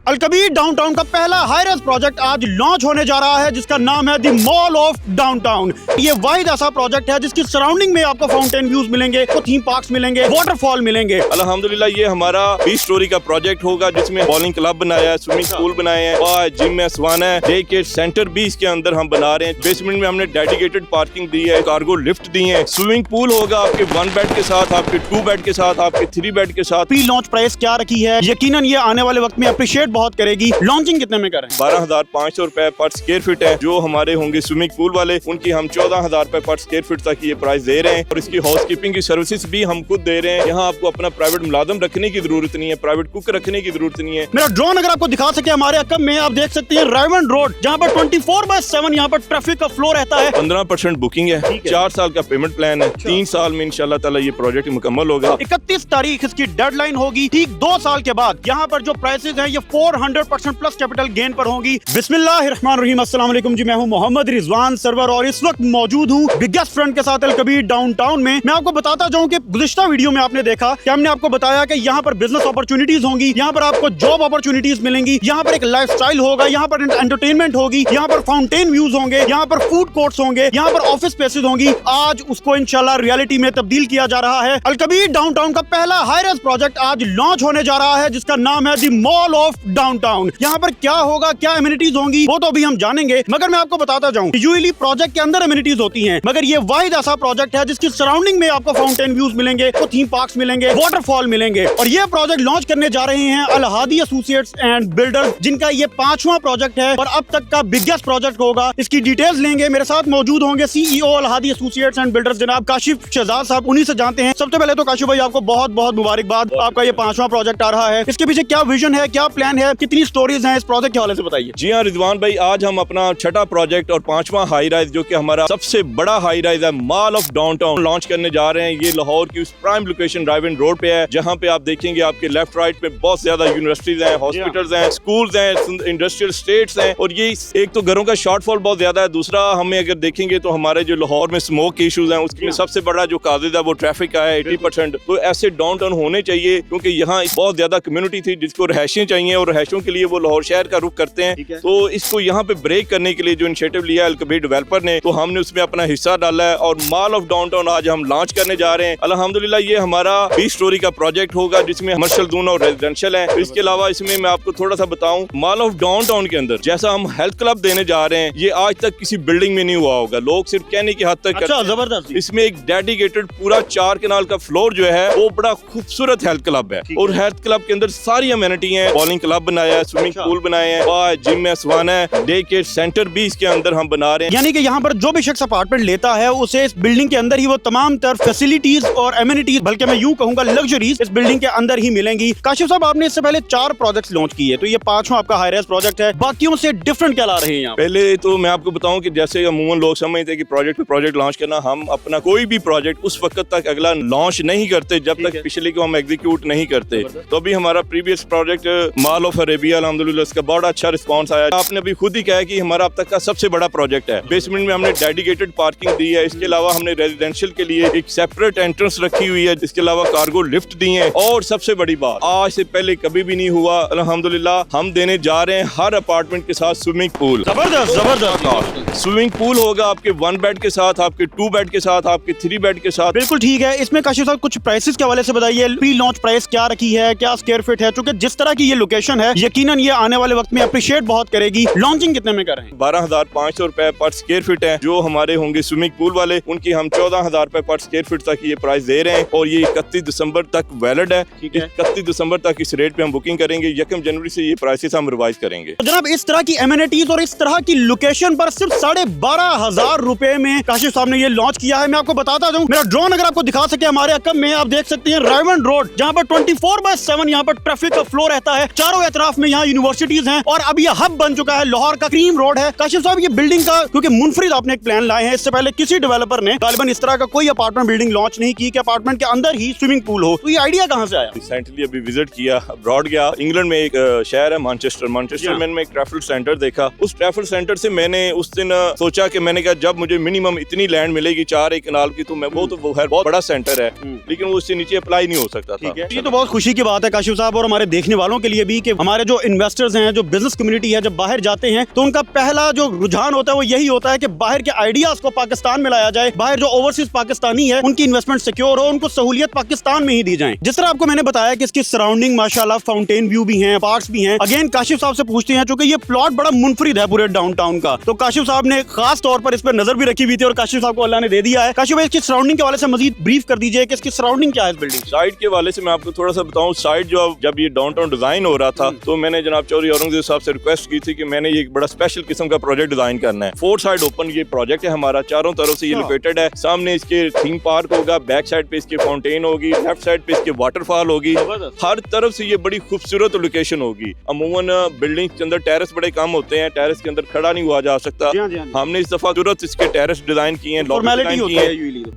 Al Kabir downtown का पहला high-rise project आज लॉन्च होने जा रहा है, जिसका नाम है द मॉल ऑफ डाउनटाउन। ये वाहिद ऐसा प्रोजेक्ट है जिसकी सराउंडिंग में आपको फाउंटेन व्यूज मिलेंगे, तो थीम पार्क्स मिलेंगे, वाटरफॉल मिलेंगे। अल्हम्दुलिल्लाह ये हमारा 20 स्टोरी का प्रोजेक्ट होगा, जिसमें बॉलिंग क्लब बनाया है, स्विमिंग पूल बनाए हैं और जिम है, सवाना है, डे केयर सेंटर भी इसके अंदर हम बना रहे हैं। बेसमेंट में हमने डेडिकेटेड पार्किंग दी है, कार्गो लिफ्ट दी है, स्विमिंग पूल होगा आपके 1 बेड के साथ, आपके 2 बेड के साथ, आपके 3 बेड के साथ। प्री लॉन्च प्राइस क्या रखी है? यकीनन ये आने वाले वक्त में अप्रिशिएट बहुत करेगी। लॉन्चिंग कितने में करें? 12,500 रुपए पर स्क्वायर फीट है। जो हमारे होंगे स्विमिंग पूल वाले, उनकी हम 14,000 रुपए पर स्क्वायर फीट तक ये प्राइस दे रहे हैं और इसकी हाउस कीपिंग की सर्विसेज भी हम खुद दे रहे हैं। यहाँ आपको अपना प्राइवेट मुलाजम रखने की जरूरत नहीं है, प्राइवेट कुक रखने की जरूरत नहीं है। मेरा ड्रोन अगर आपको दिखा सके हमारे अकब में, आप देख सकते हैं रायवन रोड, जहाँ पर 24/7 यहाँ पर ट्रैफिक का फ्लो रहता है। 15% बुकिंग है, 4 साल का पेमेंट प्लान है, 3 साल में इंशाल्लाह ताला ये प्रोजेक्ट मुकम्मल होगा। 31 तारीख इसकी डेडलाइन होगी। ठीक 2 साल के बाद यहाँ पर जो प्राइसेस हैं ये 400% प्लस कैपिटल गेन पर होंगी। बिस्मिल्लाहिर्रहमानिर्रहीम, अस्सलाम वालेकुम जी, मैं हूँ मोहम्मद रिजवान सरवर और इस वक्त मौजूद हूँ बिगेस्ट फ्रंट के साथ अलकबीर डाउनटाउन में। मैं आपको बताता जाऊँ कि गुज़िश्ता वीडियो में आपने देखा कि हमने आपको बताया कि यहाँ पर बिजनेस अपॉर्चुनिटीज होंगी, यहाँ पर आपको जॉब अपॉर्चुनिटीज मिलेंगी, यहाँ पर एक लाइफस्टाइल होगा, यहाँ पर एंटरटेनमेंट होगी, यहाँ पर फाउंटेन व्यूज होंगे, यहाँ पर फूड कोर्ट्स होंगे, यहाँ पर ऑफिस स्पेसेस होंगी। आज उसको इंशाल्लाह रियलिटी में तब्दील किया जा रहा है। अलकबीर डाउनटाउन का पहला हाई-राइज प्रोजेक्ट आज लॉन्च होने जा रहा है, जिसका नाम है द मॉल ऑफ डाउनटाउन। यहाँ पर क्या होगा, क्या एमिनिटीज होंगी, वो तो अभी हम जानेंगे, मगर मैं आपको बताता जाऊँ यूजुअली प्रोजेक्ट के अंदर एमिनिटीज होती हैं, मगर ये वाहिद ऐसा प्रोजेक्ट है जिसकी सराउंडिंग में आपको फाउंटेन व्यूज मिलेंगे, तो थीम पार्क्स मिलेंगे, वाटरफॉल मिलेंगे। और ये प्रोजेक्ट लॉन्च करने जा रहे हैं अल हादी एसोसिएट्स एंड बिल्डर्स, जिनका ये 5वां प्रोजेक्ट है और अब तक का बिगेस्ट प्रोजेक्ट होगा। इसकी डिटेल्स लेंगे। मेरे साथ मौजूद होंगे CEO Al Hadi associates and builders जनाब काशिफ शहजाद साहब, उन्हीं से जानते हैं। सबसे पहले तो काशिफ भाई आपको बहुत बहुत मुबारकबाद, आपका ये 5वां प्रोजेक्ट आ रहा है। इसके पीछे क्या विजन है, क्या प्लान है, कितनी स्टोरीज हैं इस प्रोजेक्ट के हवाले से बताइए। जी हाँ रिजवान भाई, आज हम अपना छठा प्रोजेक्ट और 5वां हाई राइज, जो कि हमारा सबसे बड़ा हाई राइज है, मॉल ऑफ डाउनटाउन, लॉन्च करने जा रहे हैं। ये लाहौर की उस प्राइम लोकेशन रायवन रोड पे है, जहाँ पे आप देखेंगे आपके लेफ्ट राइट में बहुत ज्यादा यूनिवर्सिटीज हैं, हॉस्पिटल्स हैं, स्कूल्स हैं, इंडस्ट्रियल स्टेट्स हैं। और ये एक तो घरों का शॉर्टफॉल बहुत ज्यादा है, दूसरा हमें अगर देखेंगे तो हमारे जो लाहौर में स्मोक के इशूज हैं, उसमें सबसे बड़ा जो काजिज है वो ट्रैफिक का है 80%। तो ऐसे डाउनटाउन होने चाहिए, क्योंकि यहाँ बहुत ज्यादा कम्युनिटी थी जिसको रहायशें चाहिए और रहायशों के लिए वो लाहौर शहर का रुख करते हैं। तो इसको यहाँ पे ब्रेक करने के लिए जो इनिशिएटिव लिया है अलकबीर डेवलपर ने, तो हमने उसमें अपना हिस्सा डाला है और मॉल ऑफ डाउनटाउन आज हम लॉन्च करने जा रहे हैं। अल्हम्दुलिल्लाह ये हमारा 20 स्टोरी का प्रोजेक्ट होगा, जिसमें कमर्शियल जोन और रेजिडेंशियल है। तो इसके अलावा इसमें मैं आपको थोड़ा सा बताऊं, मॉल ऑफ डाउनटाउन के अंदर जैसा हम हेल्थ क्लब देने जा रहे हैं, ये आज तक किसी बिल्डिंग में नहीं हुआ होगा। लोग सिर्फ कहने की हद तक अच्छा, जबरदस्त। इसमें एक डेडिकेटेड पूरा 4 कनाल का फ्लोर जो है वो बड़ा खूबसूरत हेल्थ क्लब है और हेल्थ क्लब के अंदर सारी अमेनिटी है, बॉलिंग क्लब बनाया है, स्विमिंग पूल बनाए हैं, जिम है, सवाना है, डे केयर सेंटर भी इसके अंदर हम बना रहे हैं। यानी कि यहाँ पर जो भी शख्स अपार्टमेंट लेता है उसे इस बिल्डिंग के अंदर ही वो तमाम तर फैसिलिटीज और एमिनिटीज, बल्कि मैं यूं कहूंगा लग्जरीज, इस बिल्डिंग के अंदर ही मिलेंगी। काशिफ साहब, आपने इससे पहले 4 प्रोजेक्ट्स लॉन्च किए, तो ये 5वां आपका हाई राइज प्रोजेक्ट है। बाकियों से डिफरेंट क्या ला रहे हैं यहाँ? पहले तो मैं आपको बताऊं कि जैसे अमूमन लोग समझते हैं कि प्रोजेक्ट पे प्रोजेक्ट लॉन्च करना, हम अपना कोई भी प्रोजेक्ट उस वक्त तक अगला लॉन्च नहीं करते जब तक पिछले को हम एग्जीक्यूट नहीं करते। तो अभी हमारा previous project mall of Arabia, अल्हम्दुलिल्लाह इसका बड़ा अच्छा रिस्पांस आया। आपने अभी खुद ही कहा कि हमारा अब तक का सबसे बड़ा प्रोजेक्ट है। बेसमेंट में हमने डेडिकेटेड पार्किंग दी है, इसके अलावा हमने रेजिडेंशियल के लिए एक सेपरेट एंट्रेंस रखी हुई है, इसके अलावा कार्गो लिफ्ट दी है। और सबसे बड़ी बात, आज से पहले कभी भी नहीं हुआ, अल्हम्दुलिल्लाह हम देने जा रहे हैं हर अपार्टमेंट के साथ स्विमिंग पूल। जबरदस्त जबरदस्त। स्विमिंग पूल होगा आपके 1 बेड के साथ, आपके 2 बेड के साथ, आपके 3 बेड के साथ। बिल्कुल ठीक है। इसमें काशिफ साहब कुछ प्राइसेस के हवाले से बताइए, प्री लॉन्च प्राइस क्या रखी है, क्या स्क्वायर फीट है, क्योंकि जिस तरह की ये लोकेशन है यकीनन ये आने वाले वक्त में अप्रिशिएट बहुत करेगी। लॉन्चिंग कितने में कर रहे हैं? 12,500 रुपए पर स्क्वायर फीट है। जो हमारे होंगे स्विमिंग पूल वाले, उनकी हम 14,000 रुपए पर स्क्वायर फीट तक ये प्राइस दे रहे हैं और ये 31 दिसंबर तक वैलिड है। 31 दिसंबर तक इस रेट पे हम बुकिंग करेंगे। 1 जनवरी से ये प्राइसेस हम रिवाइज करेंगे। जनाब, इस तरह की एमिनिटीज और इस तरह की लोकेशन पर सिर्फ 12,500 रुपए में काशिफ साहब ने ये लॉन्च किया है। मैं आपको बताता जाऊं, मेरा ड्रोन अगर आपको दिखा सके हमारे अकब में, आप देख सकते हैं रायवन रोड, जहाँ पर 24/7 यहाँ पर ट्रैफिक का फ्लो रहता है। चारों एतराफ में यहाँ यूनिवर्सिटीज हैं और अब ये हब बन चुका है। लाहौर का क्रीम रोड है। काशिफ साहब, ये बिल्डिंग का क्योंकि मुनफरिद आपने एक प्लान लाए हैं, इससे पहले किसी डेवलपर ने गालिबन इस तरह का कोई अपार्टमेंट बिल्डिंग लॉन्च नहीं की कि अपार्टमेंट के अंदर ही स्विमिंग पूल हो। तो ये आइडिया कहाँ से आया? रिसेंटली अभी विजिट किया, अब्रॉड गया, इंग्लैंड में एक शहर है मैनचेस्टर में मैंने एक ट्रैफल सेंटर देखा। उस ट्रैफल सेंटर से मैंने उस दिन सोचा कि मैंने कहा जब मुझे मिनिमम इतनी लैंड मिलेगी 4 कनाल की, तो मैं वो बहुत बड़ा सेंटर है, लेकिन वो उससे नीचे अप्लाई नहीं हो सकता था। ये तो बहुत खुशी की बात है काशिफ साहब और हमारे देखने वालों के लिए भी कि हमारे जो इन्वेस्टर्स हैं, जो बिजनेस कम्युनिटी है, जब बाहर जाते हैं तो उनका पहला जो रुझान होता है वो यही होता है कि बाहर के आइडियाज को पाकिस्तान में लाया जाए, बाहर जो ओवरसीज पाकिस्तानी है उनकी इन्वेस्टमेंट सिक्योर हो, उनको सहूलियत पाकिस्तान में ही दी जाए। जिस तरह आपको मैंने बताया कि इसकी सराउंडिंग माशाल्लाह फाउंटेन व्यू भी हैं, पार्क्स भी हैं। अगेन काशिफ साहब से पूछते हैं, चूंकि ये प्लॉट बड़ा मुनफरिद है पूरे डाउनटाउन का, तो काशिफ साहब ने खास तौर पर इस पर नजर भी रखी हुई थी और काशिफ साहब को अल्लाह ने दे दिया है। काशिफ भाई, इसकी सराउंडिंग के हवाले से मजीद ब्रीफ कर दीजिए कि इसकी सराउंडिंग क्या है इस बिल्डिंग। साइड के वाले से मैं आपको थोड़ा सा बताऊं, साइड जो जब ये डाउनटाउन डिजाइन हो रहा था तो मैंने जनाब चौधरी औरंगजेब साहब से रिक्वेस्ट की थी कि मैंने ये एक बड़ा स्पेशल किस्म का प्रोजेक्ट डिजाइन करना है। 4 साइड ओपन ये प्रोजेक्ट है हमारा, चारों तरफ से ये लोकेटेड है। सामने इसके थीम पार्क होगा, बैक साइड पे इसकी फाउंटेन होगी, लेफ्ट साइड पे इसके वाटरफॉल होगी, हर तरफ से ये बड़ी खूबसूरत लोकेशन होगी। अमूमन बिल्डिंग के अंदर टेरेस बड़े कम होते हैं, टेरेस के अंदर खड़ा नहीं हुआ जा सकता। हमने इस दफा जरूरत इसके टेरेस डिजाइन किए हैं,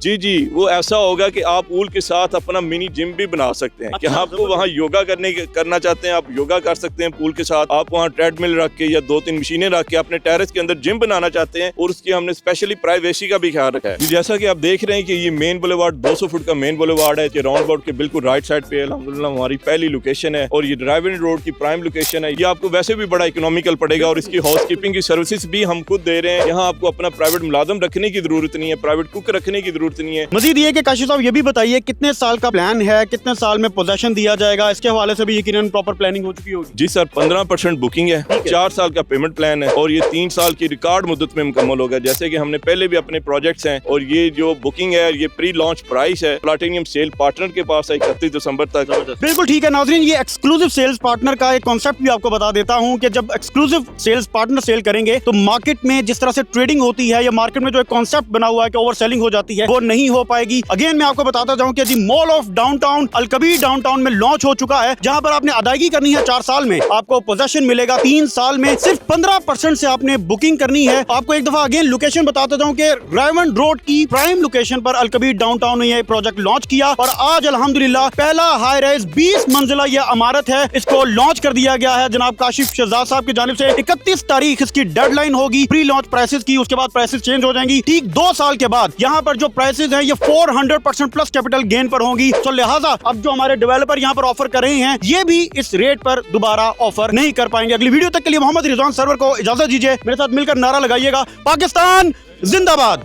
जी जी, वो ऐसा होगा कि आप पूल के साथ अपना मिनी जिम भी बना सकते हैं। कि आपको वहाँ योगा करना चाहते हैं, आप योगा कर सकते हैं पूल के साथ। आप वहाँ ट्रेडमिल रख के या 2-3 मशीनें रख के अपने टेरेस के अंदर जिम बनाना चाहते हैं, और उसकी हमने स्पेशली प्राइवेसी का भी ख्याल रखा है। जैसा कि आप देख रहे हैं कि ये मेन बुलेवार्ड 200 फुट का मेन बुलेवार्ड है, ये राउंड अबाउट के बिल्कुल राइट साइड पे अल्हम्दुलिल्लाह हमारी पहली लोकेशन है, और ये ड्राइविंग रोड की प्राइम लोकेशन है। ये आपको वैसे भी बड़ा इकोनॉमिकल पड़ेगा, और इसकी हाउसकीपिंग की सर्विसेज भी हम खुद दे रहे हैं। यहाँ आपको अपना प्राइवेट मुलाजम रखने की जरूरत नहीं है, प्राइवेट कुक रखने की जरूरत नहीं है। मजीद ये कि काशिफ साहब ये भी बताइए कितने साल का प्लान है, कितने साल में पोजेशन दिया जाएगा, इसके हवाले से भी यकीनन प्रॉपर प्लानिंग हो चुकी होगी। जी सर, 15% बुकिंग है, 4 साल का पेमेंट प्लान है, और ये 3 साल की रिकॉर्ड मुद्दत में मुकम्मल होगा। जैसे कि हमने पहले भी अपने प्रोजेक्ट्स हैं, और ये जो बुकिंग है ये प्री लॉन्च प्राइस है, प्लैटिनियम सेल पार्टनर के पास है 31 दिसंबर तक। बिल्कुल ठीक है नाज़रीन, ये एक्सक्लूसिव सेल्स पार्टनर का एक कॉन्सेप्ट भी आपको बता देता हूं कि जब एक्सक्लूसिव सेल्स पार्टनर सेल करेंगे तो मार्केट में जिस तरह से ट्रेडिंग होती है या मार्केट में जो एक कॉन्सेप्ट बना हुआ है कि ओवर सेलिंग हो जाती है, वो नहीं हो पाएगी। अगेन मैं आपको बताता जाऊं कि जी mall of downtown Al Kabir downtown में लॉन्च हो चुका है, जहां पर आपने अदायगी करनी है 4 साल में, आपको पोजेशन मिलेगा 3 साल में। सिर्फ 15% से आपने बुकिंग करनी है। आपको एक दफा अगेन लोकेशन बताता जाऊं कि रायमंड रोड की प्राइम लोकेशन पर अलकबीर डाउनटाउन में ये प्रोजेक्ट लॉन्च किया, और आज अल्हम्दुलिल्लाह पहला हाई राइज 20 मंजिला यह इमारत है, इसको लॉन्च कर दिया गया है जनाब काशिफ शहजाद साहब की जानिब से। 31 तारीख इसकी डेडलाइन होगी प्री लॉन्च प्राइसेस की, उसके बाद प्राइसेस चेंज हो जाएंगी। ठीक 2 साल के बाद यहाँ पर जो प्राइसेस हैं ये 400% प्लस कैपिटल गेन पर होंगी। तो लिहाजा अब जो हमारे डेवलपर यहाँ पर ऑफर कर रहे हैं ये भी इस रेट पर दोबारा ऑफर नहीं कर पाएंगे। अगली वीडियो तक के लिए मोहम्मद रिजवान सरवर को इजाजत दीजिए। मेरे साथ मिलकर नारा लगाइएगा, पाकिस्तान जिंदाबाद।